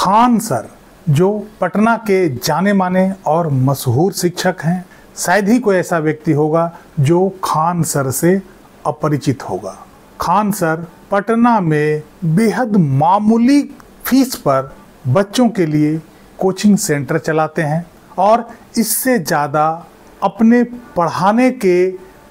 Khan sir जो पटना के जाने माने और मशहूर शिक्षक हैं, शायद ही कोई ऐसा व्यक्ति होगा जो खान सर से अपरिचित होगा। खान सर पटना में बेहद मामूली फीस पर बच्चों के लिए कोचिंग सेंटर चलाते हैं और इससे ज़्यादा अपने पढ़ाने के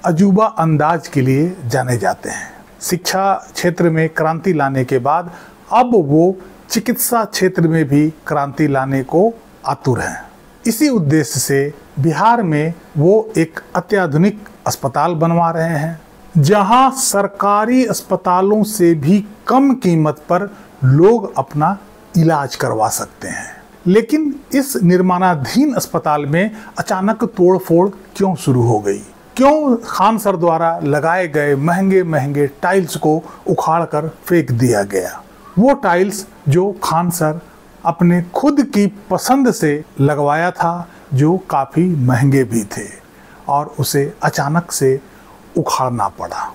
अजूबा अंदाज के लिए जाने जाते हैं। शिक्षा क्षेत्र में क्रांति लाने के बाद अब वो चिकित्सा क्षेत्र में भी क्रांति लाने को आतुर हैं। इसी उद्देश्य से बिहार में वो एक अत्याधुनिक अस्पताल बनवा रहे हैं, जहां सरकारी अस्पतालों से भी कम कीमत पर लोग अपना इलाज करवा सकते हैं। लेकिन इस निर्माणाधीन अस्पताल में अचानक तोड़फोड़ क्यों शुरू हो गई? क्यों खान सर द्वारा लगाए गए महंगे महंगे टाइल्स को उखाड़ कर फेंक दिया गया? वो टाइल्स जो खान सर अपने खुद की पसंद से लगवाया था, जो काफ़ी महंगे भी थे, और उसे अचानक से उखाड़ना पड़ा।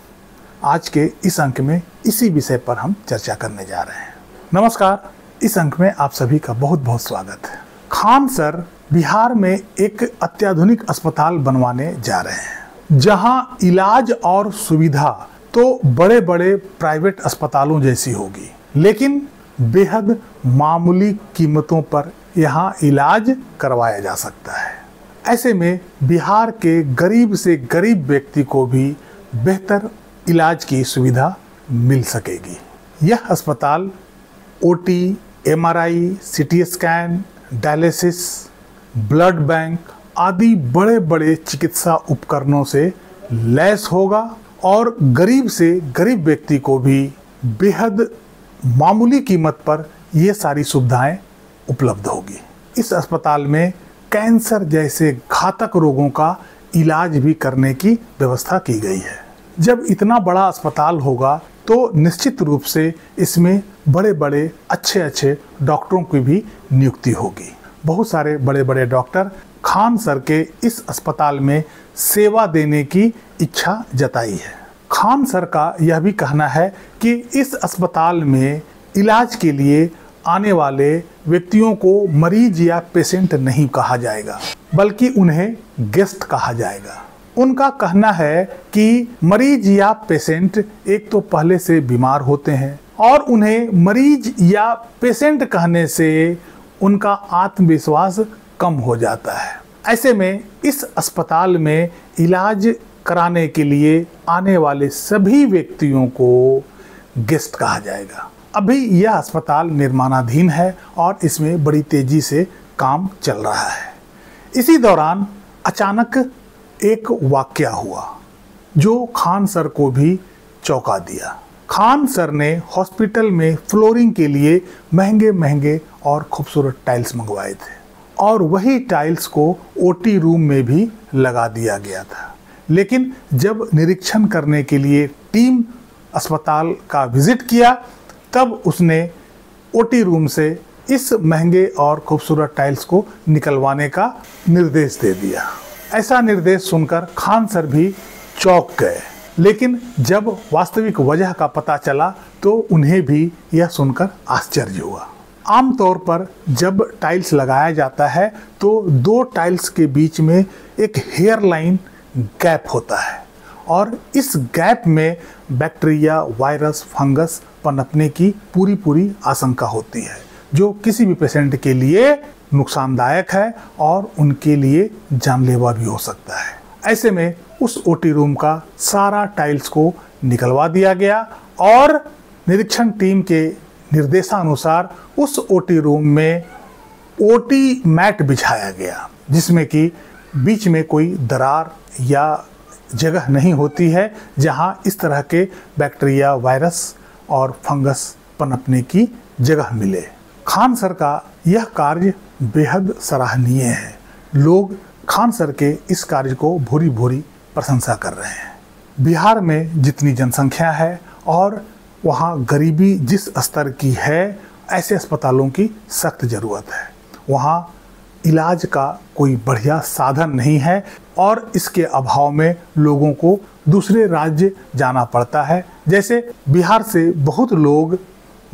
आज के इस अंक में इसी विषय पर हम चर्चा करने जा रहे हैं। नमस्कार, इस अंक में आप सभी का बहुत बहुत स्वागत है। खान सर बिहार में एक अत्याधुनिक अस्पताल बनवाने जा रहे हैं, जहां इलाज और सुविधा तो बड़े बड़े प्राइवेट अस्पतालों जैसी होगी, लेकिन बेहद मामूली कीमतों पर यहाँ इलाज करवाया जा सकता है। ऐसे में बिहार के गरीब से गरीब व्यक्ति को भी बेहतर इलाज की सुविधा मिल सकेगी। यह अस्पताल OT, MRI, CT scan, dialysis, blood bank आदि बड़े बड़े चिकित्सा उपकरणों से लैस होगा और गरीब से गरीब व्यक्ति को भी बेहद मामूली कीमत पर ये सारी सुविधाएं उपलब्ध होगी। इस अस्पताल में कैंसर जैसे घातक रोगों का इलाज भी करने की व्यवस्था की गई है। जब इतना बड़ा अस्पताल होगा तो निश्चित रूप से इसमें बड़े बड़े अच्छे डॉक्टरों की भी नियुक्ति होगी। बहुत सारे बड़े बड़े डॉक्टर खान सर के इस अस्पताल में सेवा देने की इच्छा जताई है। खान सर का यह भी कहना है कि इस अस्पताल में इलाज के लिए आने वाले व्यक्तियों को मरीज या पेशेंट नहीं कहा जाएगा, बल्कि उन्हें गेस्ट कहा जाएगा। उनका कहना है कि मरीज या पेशेंट एक तो पहले से बीमार होते हैं और उन्हें मरीज या पेशेंट कहने से उनका आत्मविश्वास कम हो जाता है। ऐसे में इस अस्पताल में इलाज कराने के लिए आने वाले सभी व्यक्तियों को गेस्ट कहा जाएगा। अभी यह अस्पताल निर्माणाधीन है और इसमें बड़ी तेजी से काम चल रहा है। इसी दौरान अचानक एक वाकया हुआ जो खान सर को भी चौंका दिया। खान सर ने हॉस्पिटल में फ्लोरिंग के लिए महंगे महंगे और खूबसूरत टाइल्स मंगवाए थे और वही टाइल्स को ओटी रूम में भी लगा दिया गया था। लेकिन जब निरीक्षण करने के लिए टीम अस्पताल का विजिट किया, तब उसने ओटी रूम से इस महंगे और खूबसूरत टाइल्स को निकलवाने का निर्देश दे दिया। ऐसा निर्देश सुनकर खान सर भी चौंक गए, लेकिन जब वास्तविक वजह का पता चला तो उन्हें भी यह सुनकर आश्चर्य हुआ। आमतौर पर जब टाइल्स लगाया जाता है तो दो टाइल्स के बीच में एक हेयर लाइन गैप होता है और इस गैप में बैक्टीरिया, वायरस, फंगस पनपने की पूरी आशंका होती है, जो किसी भी पेशेंट के लिए नुकसानदायक है और उनके लिए जानलेवा भी हो सकता है। ऐसे में उस ओटी रूम का सारा टाइल्स को निकलवा दिया गया और निरीक्षण टीम के निर्देशानुसार उस ओटी रूम में ओटी मैट बिछाया गया, जिसमें कि बीच में कोई दरार या जगह नहीं होती है जहां इस तरह के बैक्टीरिया, वायरस और फंगस पनपने की जगह मिले। खान सर का यह कार्य बेहद सराहनीय है। लोग खान सर के इस कार्य को भूरी भूरी प्रशंसा कर रहे हैं। बिहार में जितनी जनसंख्या है और वहाँ गरीबी जिस स्तर की है, ऐसे अस्पतालों की सख्त ज़रूरत है। वहाँ इलाज का कोई बढ़िया साधन नहीं है और इसके अभाव में लोगों को दूसरे राज्य जाना पड़ता है। जैसे बिहार से बहुत लोग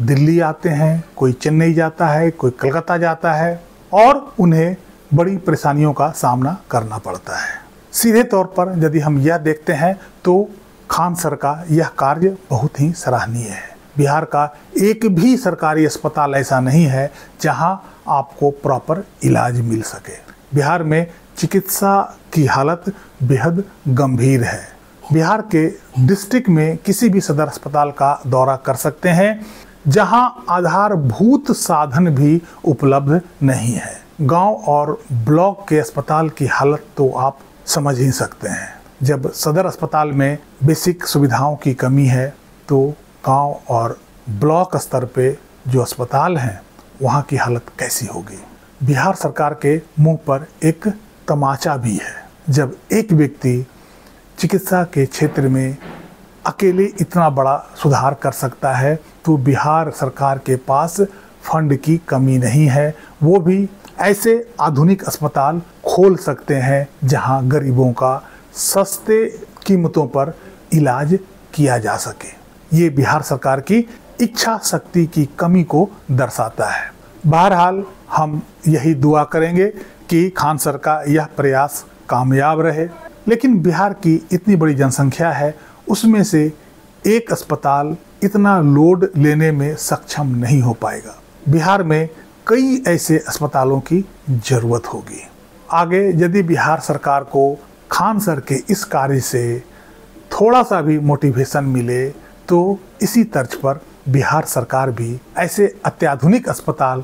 दिल्ली आते हैं, कोई चेन्नई जाता है, कोई कलकत्ता जाता है और उन्हें बड़ी परेशानियों का सामना करना पड़ता है। सीधे तौर पर यदि हम यह देखते हैं तो खान सर का यह कार्य बहुत ही सराहनीय है। बिहार का एक भी सरकारी अस्पताल ऐसा नहीं है जहां आपको प्रॉपर इलाज मिल सके। बिहार में चिकित्सा की हालत बेहद गंभीर है। बिहार के डिस्ट्रिक्ट में किसी भी सदर अस्पताल का दौरा कर सकते हैं जहां आधारभूत साधन भी उपलब्ध नहीं है। गांव और ब्लॉक के अस्पताल की हालत तो आप समझ ही सकते हैं। जब सदर अस्पताल में बेसिक सुविधाओं की कमी है तो गांव और ब्लॉक स्तर पे जो अस्पताल हैं वहाँ की हालत कैसी होगी। बिहार सरकार के मुंह पर एक तमाचा भी है। जब एक व्यक्ति चिकित्सा के क्षेत्र में अकेले इतना बड़ा सुधार कर सकता है तो बिहार सरकार के पास फंड की कमी नहीं है। वो भी ऐसे आधुनिक अस्पताल खोल सकते हैं जहां गरीबों का सस्ते कीमतों पर इलाज किया जा सके। ये बिहार सरकार की इच्छा शक्ति की कमी को दर्शाता है। बहरहाल हम यही दुआ करेंगे कि खान सर का यह प्रयास कामयाब रहे। लेकिन बिहार की इतनी बड़ी जनसंख्या है, उसमें से एक अस्पताल इतना लोड लेने में सक्षम नहीं हो पाएगा। बिहार में कई ऐसे अस्पतालों की जरूरत होगी। आगे यदि बिहार सरकार को खान सर के इस कार्य से थोड़ा सा भी मोटिवेशन मिले तो इसी तर्ज पर बिहार सरकार भी ऐसे अत्याधुनिक अस्पताल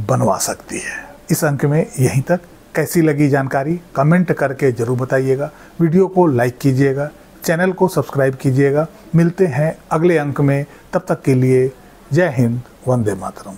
बनवा सकती है। इस अंक में यहीं तक। कैसी लगी जानकारी कमेंट करके जरूर बताइएगा। वीडियो को लाइक कीजिएगा, चैनल को सब्सक्राइब कीजिएगा। मिलते हैं अगले अंक में, तब तक के लिए जय हिंद, वंदे मातरम।